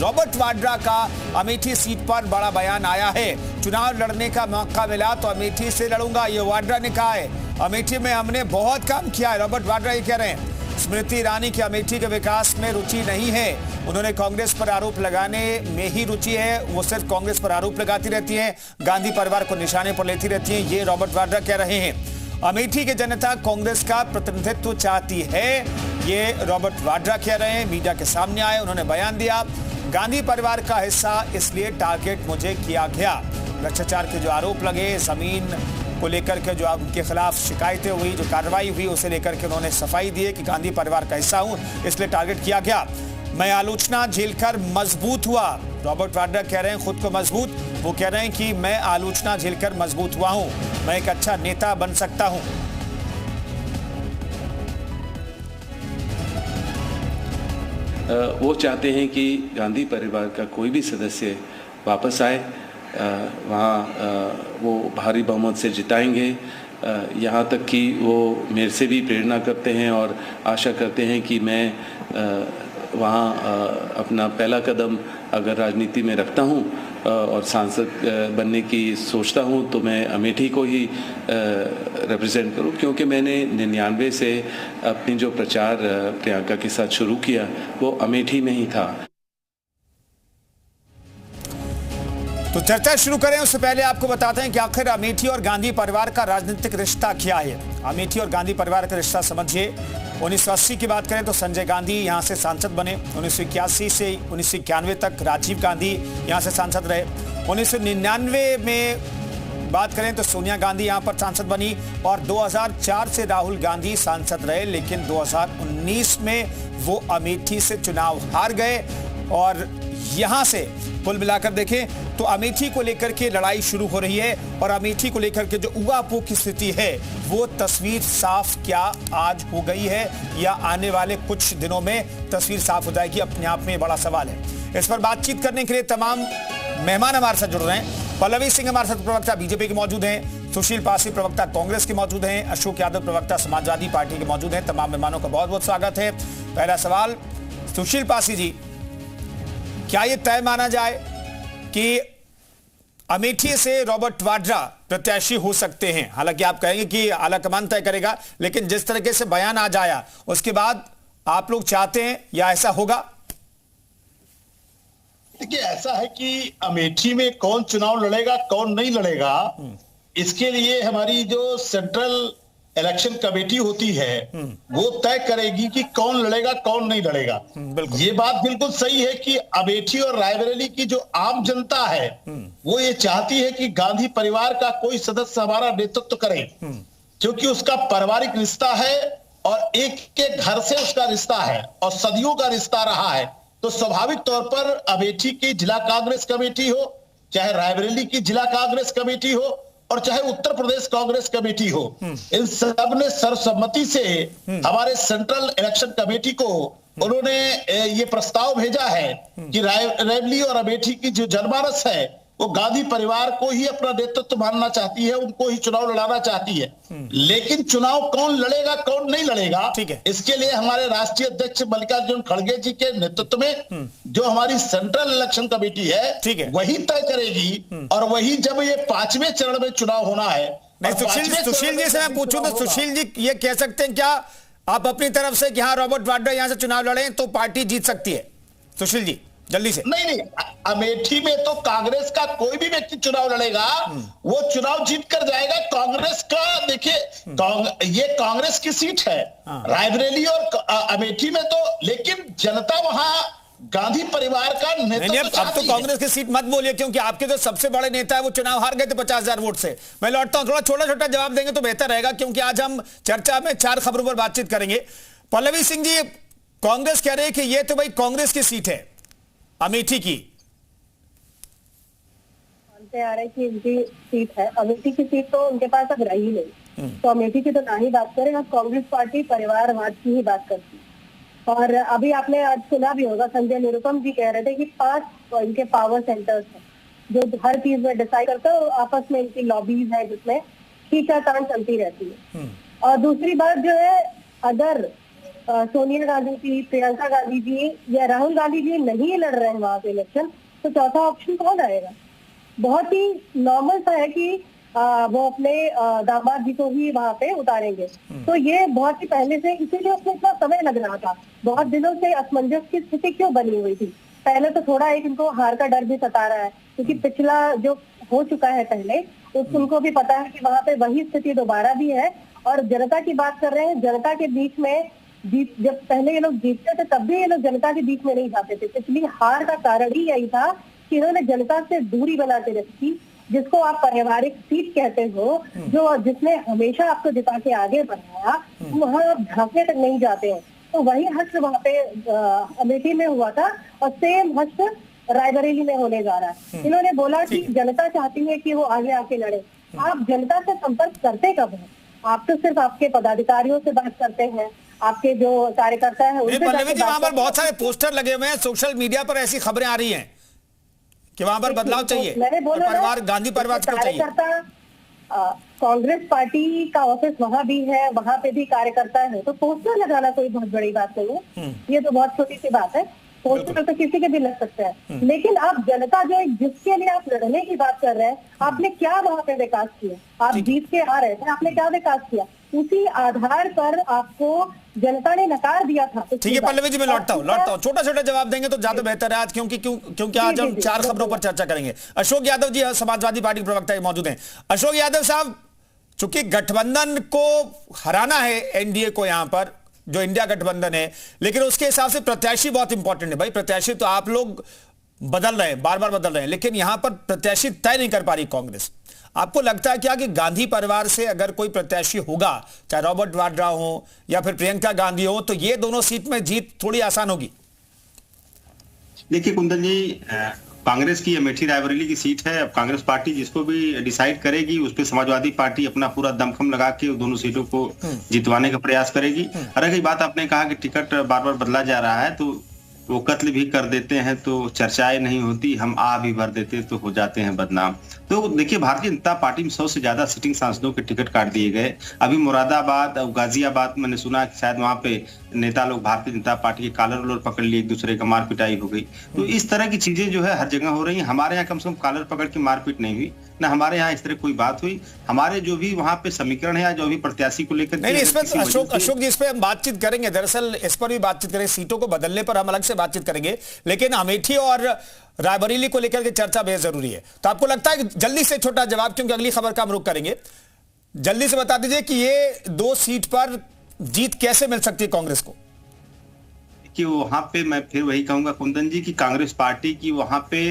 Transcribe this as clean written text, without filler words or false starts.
Robert Vadra का Amethi seat पर बड़ा बयान आया है। चुनाव लड़ने का मौका मिला तो अमेठी से लड़ूंगा, ये वाड्रा ने कहा है। अमेठी में हमने बहुत काम किया है, रॉबर्ट वाड्रा ये कह रहे हैं। स्मृति ईरानी की अमेठी के विकास में रुचि नहीं है, उन्होंने कांग्रेस पर आरोप लगाने में ही रुचि है, वो सिर्फ कांग्रेस पर आरोप लगाती रहती हैं, गांधी परिवार को निशाने पर लेती रहती हैं, ये रॉबर्ट वाड्रा कह रहे हैं। अमेठी की जनता कांग्रेस का प्रतिनिधित्व चाहती है, ये रॉबर्ट वाड्रा कह रहे हैं। मीडिया के सामने आए, उन्होंने बयान दिया, गांधी परिवार का हिस्सा इसलिए टारगेट मुझे किया गया। भ्रष्टाचार के जो आरोप लगे, जमीन को लेकर के जो उनके खिलाफ शिकायतें हुई, जो कार्रवाई हुई, उसे लेकर के उन्होंने सफाई दी कि गांधी परिवार का हिस्सा हूं, इसलिए टारगेट किया गया। मैं आलोचना झेलकर मजबूत हुआ, रॉबर्ट वाड्रा कह रहे हैं खुद को मजबूत। वो कह रहे हैं कि मैं आलोचना झेलकर मजबूत हुआ हूं, मैं एक अच्छा नेता बन सकता हूं। वो चाहते हैं कि गांधी परिवार का कोई भी सदस्य वापस आए, वहाँ वो भारी बहुमत से जिताएंगे। यहाँ तक कि वो मेरे से भी प्रेरणा करते हैं और आशा करते हैं कि मैं वहाँ अपना पहला कदम अगर राजनीति में रखता हूँ और सांसद बनने की सोचता हूँ तो मैं अमेठी को ही रिप्रेजेंट करूँ, क्योंकि मैंने 99 से अपनी जो प्रचार प्रियंका के साथ शुरू किया वो अमेठी में ही था। तो चर्चा शुरू करें उससे पहले आपको बताते हैं कि आखिर अमेठी और गांधी परिवार का राजनीतिक रिश्ता क्या है। अमेठी और गांधी परिवार का रिश्ता समझिए। 1980 की बात करें तो संजय गांधी यहां से सांसद बने, 1981 से 1991 तक राजीव गांधी यहां से सांसद रहे। 1999 में बात करें तो सोनिया गांधी यहां पर सांसद बनी और 2004 से राहुल गांधी सांसद रहे, लेकिन 2019 में वो अमेठी से चुनाव हार गए। और यहां से कुल मिलाकर देखें तो अमेठी को लेकर के लड़ाई शुरू हो रही है और अमेठी को लेकर के जो उगापू की स्थिति है वो तस्वीर साफ क्या आज हो गई है या आने वाले कुछ दिनों में तस्वीर साफ हो जाएगी, अपने आप में बड़ा सवाल है। इस पर बातचीत करने के लिए तमाम मेहमान हमारे साथ जुड़ रहे हैं। पल्लवी सिंह हमारे साथ प्रवक्ता बीजेपी के मौजूद हैं, सुशील पासी प्रवक्ता कांग्रेस के मौजूद हैं, अशोक यादव प्रवक्ता समाजवादी पार्टी के मौजूद हैं। तमाम मेहमानों का बहुत बहुत स्वागत है। पहला सवाल सुशील पासी जी, क्या यह तय माना जाए कि अमेठी से रॉबर्ट वाड्रा प्रत्याशी हो सकते हैं? हालांकि आप कहेंगे कि आलाकमान तय करेगा, लेकिन जिस तरीके से बयान आज आया उसके बाद आप लोग चाहते हैं या ऐसा होगा? देखिए, ऐसा है कि अमेठी में कौन चुनाव लड़ेगा कौन नहीं लड़ेगा, इसके लिए हमारी जो सेंट्रल इलेक्शन कमेटी होती है वो तय करेगी कि कौन लड़ेगा कौन नहीं लड़ेगा। ये बात बिल्कुल सही है कि अमेठी और रायबरेली की जो आम जनता है वो ये चाहती है कि गांधी परिवार का कोई सदस्य हमारा नेतृत्व करे, क्योंकि उसका पारिवारिक रिश्ता है और एक के घर से उसका रिश्ता है और सदियों का रिश्ता रहा है। तो स्वाभाविक तौर पर अमेठी की जिला कांग्रेस कमेटी हो, चाहे रायबरेली की जिला कांग्रेस कमेटी हो और चाहे उत्तर प्रदेश कांग्रेस कमेटी हो, इन सब ने सर्वसम्मति से हमारे सेंट्रल इलेक्शन कमेटी को उन्होंने ये प्रस्ताव भेजा है कि रायबरेली और अमेठी की जो जनमानस है वो गांधी परिवार को ही अपना नेतृत्व मानना चाहती है, उनको ही चुनाव लड़ाना चाहती है। लेकिन चुनाव कौन लड़ेगा कौन नहीं लड़ेगा, इसके लिए हमारे राष्ट्रीय अध्यक्ष मल्लिकार्जुन खड़गे जी के नेतृत्व में जो हमारी सेंट्रल इलेक्शन कमेटी है वही तय करेगी। और वही जब ये 5वें चरण में चुनाव होना है। सुशील जी से मैं पूछूं तो सुशील जी ये कह सकते हैं क्या आप अपनी तरफ से कि हाँ रॉबर्ट वाड्रा यहां से चुनाव लड़े तो पार्टी जीत सकती है? सुशील जी जल्दी से। नहीं, अमेठी में तो कांग्रेस का कोई भी व्यक्ति चुनाव लड़ेगा वो चुनाव जीत कर जाएगा। कांग्रेस का देखिए, ये कांग्रेस की सीट है रायबरेली और अमेठी में तो, लेकिन जनता वहां गांधी परिवार का नेतृत्व। अब तो कांग्रेस की सीट मत बोलिए, क्योंकि आपके जो सबसे बड़े नेता है वो चुनाव हार गए थे 50,000 वोट से। मैं लौटता हूं, थोड़ा छोटा छोटा जवाब देंगे तो बेहतर रहेगा, क्योंकि आज हम चर्चा में 4 खबरों पर बातचीत करेंगे। पल्लवी सिंह जी, कांग्रेस कह रहे हैं कि ये तो भाई कांग्रेस की सीट है अमेठी की। मानते आ रहे कि इनकी सीट है, अमेठी की सीट तो उनके पास अब रही नहीं, तो अमेठी की तो ना ही बात करें। अब कांग्रेस पार्टी परिवारवाद की ही बात करती है। और अभी आपने आज सुना भी होगा, संजय निरुपम जी कह रहे थे कि 5 इनके पावर सेंटर्स हैं जो हर चीज में डिसाइड करते हैं और आपस में इनकी लॉबीज है जिसमें खींचातान चलती रहती है। और दूसरी बात जो है, अगर सोनिया गांधी जी, प्रियंका गांधी जी या राहुल गांधी जी नहीं लड़ रहे हैं वहां पे इलेक्शन, तो चौथा ऑप्शन कौन आएगा? बहुत ही नॉर्मल सा है कि वो अपने दामाद जी को ही वहां पे उतारेंगे। तो ये बहुत ही पहले से, इसीलिए उसमें इतना समय लग रहा था। बहुत दिनों से असमंजस की स्थिति क्यों बनी हुई थी? पहले तो थोड़ा एक इनको हार का डर भी सता रहा है, क्योंकि पिछला जो हो चुका है पहले, उनको भी पता है कि वहां पे वही स्थिति दोबारा भी है। और जनता की बात कर रहे हैं, जनता के बीच में जब पहले ये लोग जीतते थे तब भी ये लोग जनता के बीच में नहीं जाते थे। पिछली हार का कारण ही यही था कि इन्होंने जनता से दूरी बना के रखी, जिसको आप पारिवारिक सीट कहते हो, जो जिसने हमेशा आपको जिता के आगे बढ़ाया, वहां आप झांकने तक नहीं जाते हैं। तो वही हश्र वहां पे अमेठी में हुआ था और सेम हश्र रायबरेली में होने जा रहा है। इन्होंने बोला कि जनता चाहती है कि वो आगे आके लड़े। आप जनता से संपर्क करते कब हैं? आप तो सिर्फ आपके पदाधिकारियों से बात करते हैं, आपके जो कार्यकर्ता है उनसे। पल्लवी जी, वहां पर बहुत सारे पोस्टर लगे हुए हैं, सोशल मीडिया पर ऐसी खबरें आ रही हैं कि वहां पर बदलाव चाहिए, मैंने बोला परिवार गांधी परिवार क्यों चाहिए? कांग्रेस पार्टी का ऑफिस वहां भी है, वहां पे भी कार्यकर्ता है, तो पोस्टर लगाना कोई बहुत बड़ी बात नहीं है। ये तो बहुत छोटी सी बात है। पोस्टर तो किसी के भी लग सकता है, लेकिन आप जनता जो जिसके लिए आप लड़ने की बात कर रहे हैं, आपने क्या वहां पे विकास किया? आप जीत के आ रहे थे, आपने क्या विकास किया? उसी आधार पर आपको जनता ने नकार दिया था। ठीक है पल्लवी जी, मैं लौटता हूँ। छोटा छोटा जवाब देंगे तो ज्यादा बेहतर है आज, क्योंकि आज हम 4 खबरों पर चर्चा करेंगे। अशोक यादव जी समाजवादी पार्टी के प्रवक्ता मौजूद हैं। अशोक यादव साहब, चूंकि गठबंधन को हराना है, एनडीए को यहां पर जो इंडिया गठबंधन है, लेकिन उसके हिसाब से प्रत्याशी बहुत इंपॉर्टेंट है। भाई प्रत्याशी तो आप लोग बदल रहे हैं, बार बार बदल रहे हैं, लेकिन यहां पर प्रत्याशी तय नहीं कर पा रही कांग्रेस। आपको लगता है क्या कि गांधी परिवार से अगर कोई प्रत्याशी होगा, चाहे रॉबर्ट वाड्रा हो या फिर प्रियंका गांधी हो, तो ये दोनों सीट में जीत थोड़ी आसान होगी? देखिए कुंदन जी, कांग्रेस की अमेठी रायबरेली की सीट है। अब कांग्रेस पार्टी जिसको भी डिसाइड करेगी, उस पर समाजवादी पार्टी अपना पूरा दमखम लगा के दोनों सीटों को जितवाने का प्रयास करेगी। और अगर बात आपने कहा कि टिकट बार बार बदला जा रहा है, तो वो कत्ल भी कर देते हैं तो चर्चाएं नहीं होती, हम आ भी भर देते तो हो जाते हैं बदनाम। तो देखिए, भारतीय जनता पार्टी में 100 से ज्यादा सिटिंग सांसदों के टिकट काट दिए गए। अभी मुरादाबाद और गाजियाबाद मैंने सुना कि शायद वहां पे नेता लोग भारतीय जनता पार्टी के कॉलर वॉलर पकड़ लिए, एक दूसरे का मार पिटाई हो गई। तो इस तरह की चीजें जो है हर जगह हो रही है। हमारे यहाँ कम से कम कॉलर पकड़ के मारपीट नहीं हुई, ना हमारे यहाँ इस तरह कोई बात हुई। हमारे जो भी वहां पे समीकरण है, जो भी प्रत्याशी को लेकर नहीं, इस पर अशोक जी, इस पर हम बातचीत करेंगे। दरअसल इस पर भी बातचीत करेंगे, सीटों को बदलने पर हम अलग से बातचीत करेंगे, लेकिन अमेठी और रायबरेली को लेकर के चर्चा बेहद जरूरी है। तो आपको लगता है कि जल्दी से छोटा जवाब, क्योंकि अगली खबर का हम रुख करेंगे, जल्दी से बता दीजिए कि ये 2 सीट पर जीत कैसे मिल सकती है कांग्रेस को? कि वहां पे मैं फिर वही कहूंगा कुंदन जी कि कांग्रेस पार्टी की वहां पे